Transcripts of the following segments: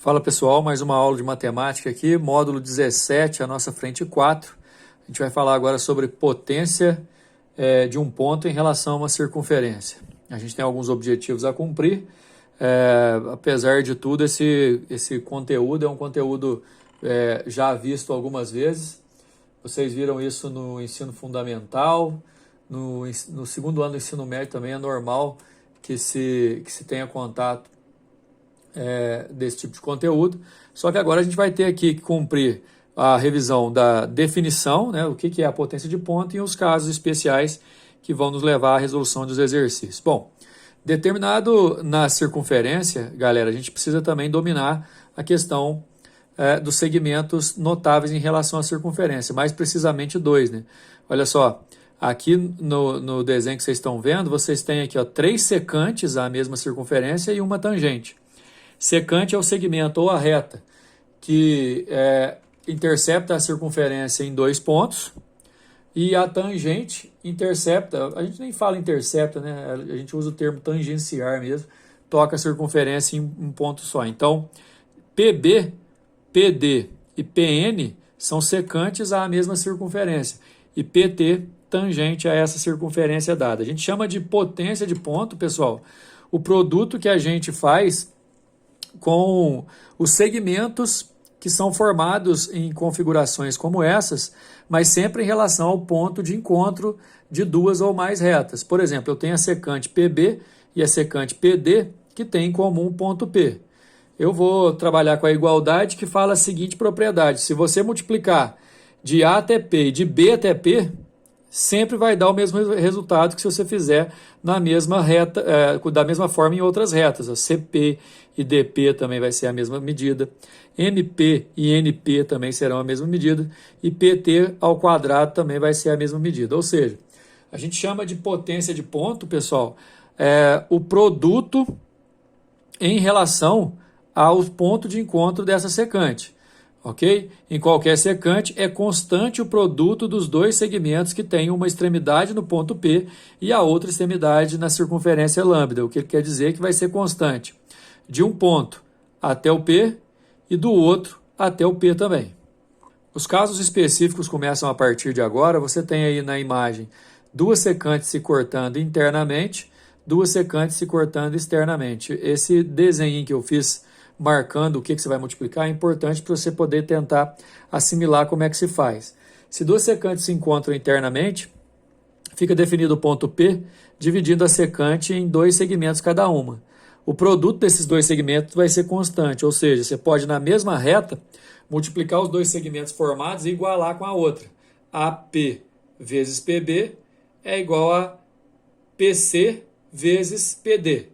Fala pessoal, mais uma aula de matemática aqui, módulo 17, a nossa frente 4. A gente vai falar agora sobre potência de um ponto em relação a uma circunferência. A gente tem alguns objetivos a cumprir, apesar de tudo, esse conteúdo é um conteúdo já visto algumas vezes. Vocês viram isso no ensino fundamental, no segundo ano do ensino médio também é normal que se tenha contato desse tipo de conteúdo, só que agora a gente vai ter aqui que cumprir a revisão da definição, né, o que é a potência de ponto e os casos especiais que vão nos levar à resolução dos exercícios. Bom, determinado na circunferência, galera, a gente precisa também dominar a questão dos segmentos notáveis em relação à circunferência, mais precisamente dois, né? Olha só, aqui no desenho que vocês estão vendo, vocês têm aqui 3 secantes à mesma circunferência e uma tangente. Secante é o segmento ou a reta que intercepta a circunferência em 2 pontos e a tangente intercepta, a gente nem fala intercepta, né? A gente usa o termo tangenciar mesmo, toca a circunferência em um ponto só. Então, PB, PD e PN são secantes à mesma circunferência e PT tangente a essa circunferência dada. A gente chama de potência de ponto, pessoal, o produto que a gente faz com os segmentos que são formados em configurações como essas, mas sempre em relação ao ponto de encontro de duas ou mais retas. Por exemplo, eu tenho a secante PB e a secante PD, que tem em comum o ponto P. Eu vou trabalhar com a igualdade que fala a seguinte propriedade: se você multiplicar de A até P e de B até P, sempre vai dar o mesmo resultado que se você fizer na mesma reta, da mesma forma em outras retas. A CP e DP também vai ser a mesma medida. MP e NP também serão a mesma medida. E PT ao quadrado também vai ser a mesma medida. Ou seja, a gente chama de potência de ponto, pessoal, o produto em relação ao ponto de encontro dessa secante. Ok? Em qualquer secante, é constante o produto dos dois segmentos que têm uma extremidade no ponto P e a outra extremidade na circunferência lambda. O que ele quer dizer é que vai ser constante de um ponto até o P e do outro até o P também. Os casos específicos começam a partir de agora. Você tem aí na imagem 2 secantes se cortando internamente, 2 secantes se cortando externamente. Esse desenho que eu fiz marcando o que você vai multiplicar é importante para você poder tentar assimilar como é que se faz. Se 2 secantes se encontram internamente, fica definido o ponto P, dividindo a secante em 2 segmentos cada uma. O produto desses 2 segmentos vai ser constante, ou seja, você pode na mesma reta multiplicar os 2 segmentos formados e igualar com a outra. AP vezes PB é igual a PC vezes PD.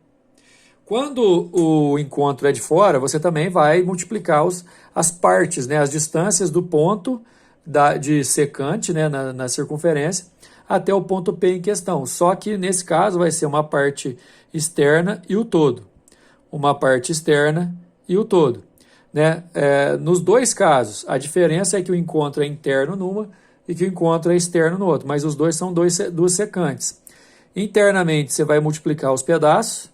Quando o encontro é de fora, você também vai multiplicar as partes, né, as distâncias do ponto de secante, né, na circunferência até o ponto P em questão. Só que nesse caso vai ser uma parte externa e o todo. Uma parte externa e o todo. Né? Nos 2 casos, a diferença é que o encontro é interno numa e que o encontro é externo no outro. Mas os dois são 2 secantes. Internamente você vai multiplicar os pedaços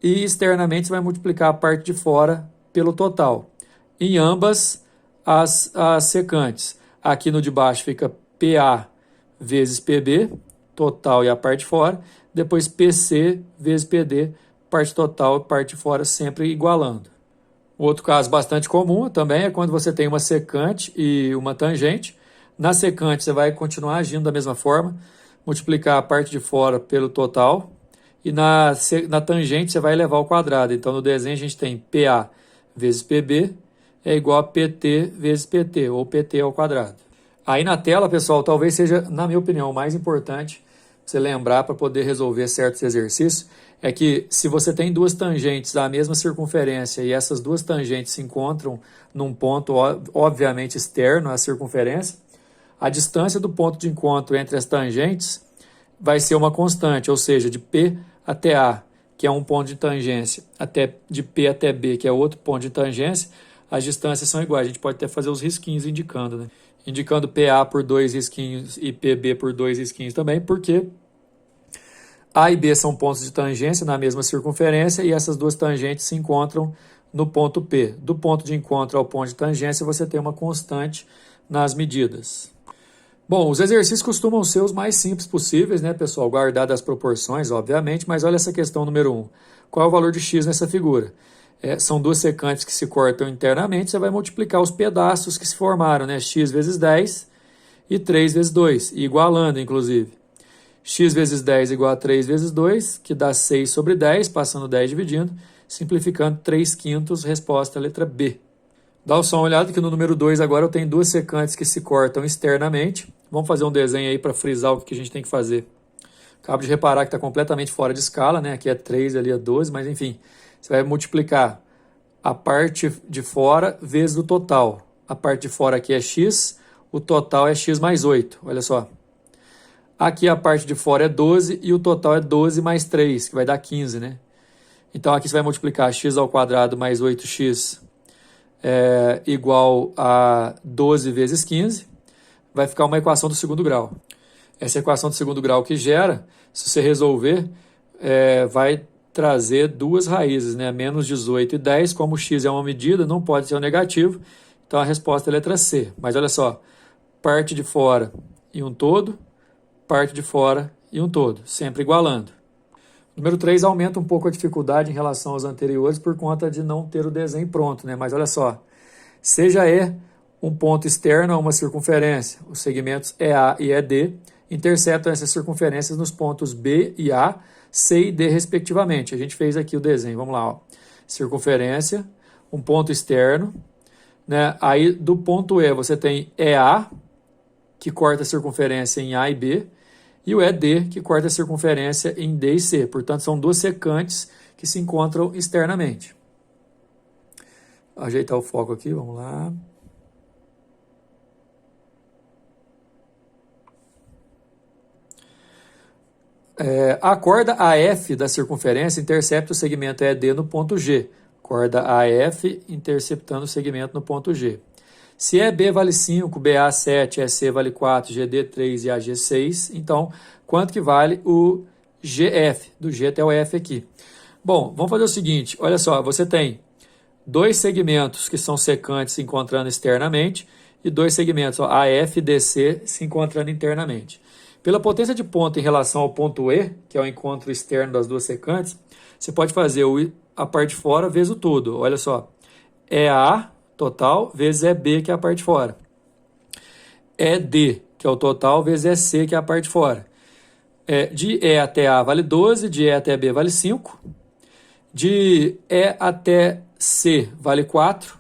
e externamente você vai multiplicar a parte de fora pelo total. Em ambas as secantes. Aqui no de baixo fica PA vezes PB, total e a parte de fora. Depois PC vezes PD, parte total e parte de fora, sempre igualando. Outro caso bastante comum também é quando você tem uma secante e uma tangente. Na secante você vai continuar agindo da mesma forma, multiplicar a parte de fora pelo total. E na tangente você vai elevar ao quadrado. Então, no desenho a gente tem PA vezes PB é igual a PT vezes PT, ou PT ao quadrado. Aí na tela, pessoal, talvez seja, na minha opinião, o mais importante você lembrar para poder resolver certos exercícios, é que se você tem 2 tangentes da mesma circunferência e essas 2 tangentes se encontram num ponto, obviamente, externo à circunferência, a distância do ponto de encontro entre as tangentes vai ser uma constante, ou seja, de P até A, que é um ponto de tangência, de P até B, que é outro ponto de tangência, as distâncias são iguais. A gente pode até fazer os risquinhos indicando, né? Indicando PA por 2 risquinhos e PB por 2 risquinhos também, porque A e B são pontos de tangência na mesma circunferência e essas 2 tangentes se encontram no ponto P. Do ponto de encontro ao ponto de tangência, você tem uma constante nas medidas. Bom, os exercícios costumam ser os mais simples possíveis, né, pessoal? Guardadas as proporções, obviamente, mas olha essa questão número 1. Qual é o valor de x nessa figura? São duas secantes que se cortam internamente, você vai multiplicar os pedaços que se formaram, né? X vezes 10 e 3 vezes 2, e igualando, inclusive. X vezes 10 igual a 3 vezes 2, que dá 6 sobre 10, passando 10 dividindo, simplificando 3/5, resposta letra B. Dá só uma olhada que no número 2 agora eu tenho duas secantes que se cortam externamente. Vamos fazer um desenho aí para frisar o que a gente tem que fazer. Acabo de reparar que está completamente fora de escala, né? Aqui é 3, ali é 12, mas enfim. Você vai multiplicar a parte de fora vezes o total. A parte de fora aqui é x, o total é x mais 8, olha só. Aqui a parte de fora é 12 e o total é 12 mais 3, que vai dar 15, né? Então aqui você vai multiplicar x ao quadrado mais 8x igual a 12 vezes 15. Vai ficar uma equação do segundo grau. Essa equação do segundo grau que gera, se você resolver, vai trazer duas raízes, né? Menos 18 e 10, como x é uma medida, não pode ser um negativo, então a resposta é a letra C. Mas olha só, parte de fora e um todo, parte de fora e um todo, sempre igualando. Número 3 aumenta um pouco a dificuldade em relação aos anteriores por conta de não ter o desenho pronto, né? Mas olha só, seja E um ponto externo a uma circunferência, os segmentos EA e ED interceptam essas circunferências nos pontos B e A, C e D, respectivamente. A gente fez aqui o desenho, vamos lá, ó. Circunferência, um ponto externo, né? Aí do ponto E você tem EA, que corta a circunferência em A e B, e o ED, que corta a circunferência em D e C. Portanto, são duas secantes que se encontram externamente. Ajeitar o foco aqui, vamos lá. A corda AF da circunferência intercepta o segmento ED no ponto G. Corda AF interceptando o segmento no ponto G. Se EB vale 5, BA 7, EC vale 4, GD 3 e AG 6, então quanto que vale o GF, do G até o F aqui? Bom, vamos fazer o seguinte, olha só, você tem dois segmentos que são secantes se encontrando externamente e dois segmentos, ó, AF e DC, se encontrando internamente. Pela potência de ponto em relação ao ponto E, que é o encontro externo das duas secantes, você pode fazer a parte de fora vezes o todo, olha só, EA total vezes EB, que é a parte de fora. ED, que é o total, vezes EC, que é a parte de fora. De E até A vale 12, de E até B vale 5, de E até C vale 4,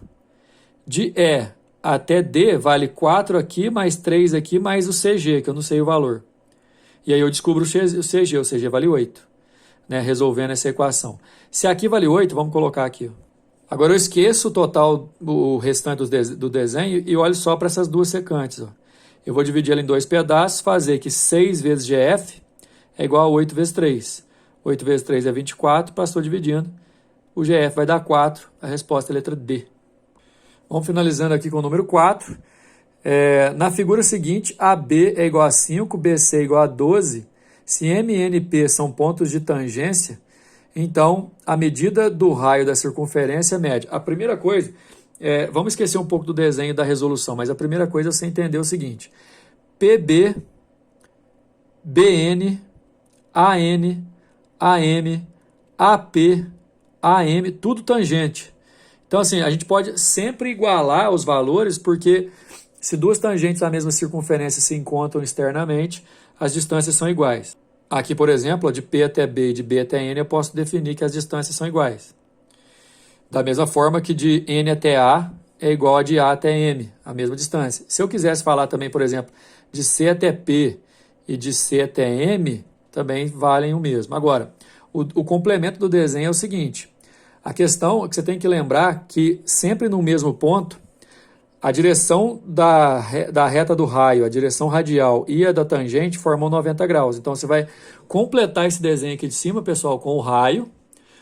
de E até D vale 4 aqui, mais 3 aqui, mais o CG, que eu não sei o valor. E aí eu descubro o CG vale 8, né, resolvendo essa equação. Se aqui vale 8, vamos colocar aqui, ó. Agora eu esqueço o total, o restante do desenho e olho só para essas duas secantes. Ó. Eu vou dividir ela em dois pedaços, fazer que 6 vezes GF é igual a 8 vezes 3. 8 vezes 3 é 24, passou dividindo. O GF vai dar 4, a resposta é a letra D. Vamos finalizando aqui com o número 4. Na figura seguinte, AB é igual a 5, BC é igual a 12. Se M e NP são pontos de tangência, então, a medida do raio da circunferência média. A primeira coisa, vamos esquecer um pouco do desenho da resolução, mas a primeira coisa é você entender o seguinte. PB, BN, AN, AM, AP, AM, tudo tangente. Então, assim, a gente pode sempre igualar os valores, porque se duas tangentes da mesma circunferência se encontram externamente, as distâncias são iguais. Aqui, por exemplo, de P até B e de B até N, eu posso definir que as distâncias são iguais. Da mesma forma que de N até A é igual a de A até M, a mesma distância. Se eu quisesse falar também, por exemplo, de C até P e de C até M, também valem o mesmo. Agora, o complemento do desenho é o seguinte. A questão é que você tem que lembrar que sempre no mesmo ponto, a direção da reta do raio, a direção radial e a da tangente formam 90 graus. Então, você vai completar esse desenho aqui de cima, pessoal, com o raio,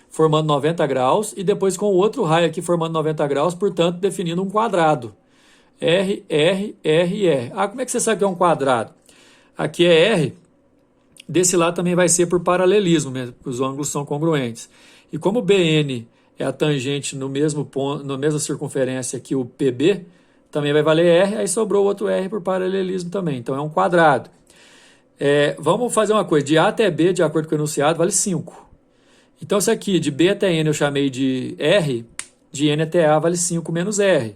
formando 90 graus, e depois com o outro raio aqui formando 90 graus, portanto, definindo um quadrado. R, R, R, R. Ah, como é que você sabe que é um quadrado? Aqui é R, desse lado também vai ser por paralelismo, mesmo, os ângulos são congruentes. E como BN é a tangente no mesmo ponto, na mesma circunferência que o PB, também vai valer R, aí sobrou outro R por paralelismo também, então é um quadrado. Vamos fazer uma coisa, de A até B, de acordo com o enunciado, vale 5. Então, isso aqui, de B até N eu chamei de R, de N até A vale 5 menos R.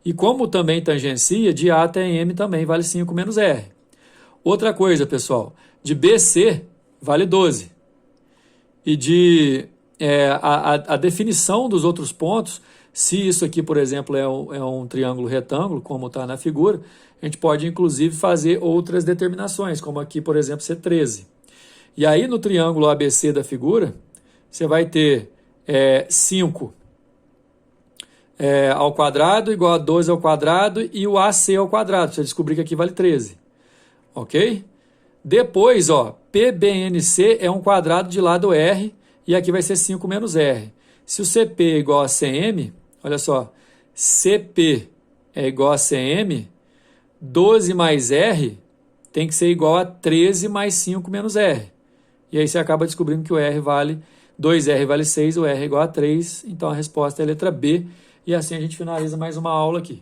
E como também tangencia, de A até M também vale 5 menos R. Outra coisa, pessoal, de BC vale 12. E a definição dos outros pontos, se isso aqui, por exemplo, é um triângulo retângulo, como está na figura, a gente pode, inclusive, fazer outras determinações, como aqui, por exemplo, ser 13. E aí, no triângulo ABC da figura, você vai ter 5 ao quadrado igual a 12 ao quadrado e o AC ao quadrado. Você descobrir que aqui vale 13. Ok? Depois, ó, PBNC é um quadrado de lado R e aqui vai ser 5 menos R. Se o CP é igual a CM, olha só, CP é igual a CM, 12 mais R tem que ser igual a 13 mais 5 menos R. E aí você acaba descobrindo que o R vale 2R vale 6, o R é igual a 3, então a resposta é a letra B, e assim a gente finaliza mais uma aula aqui.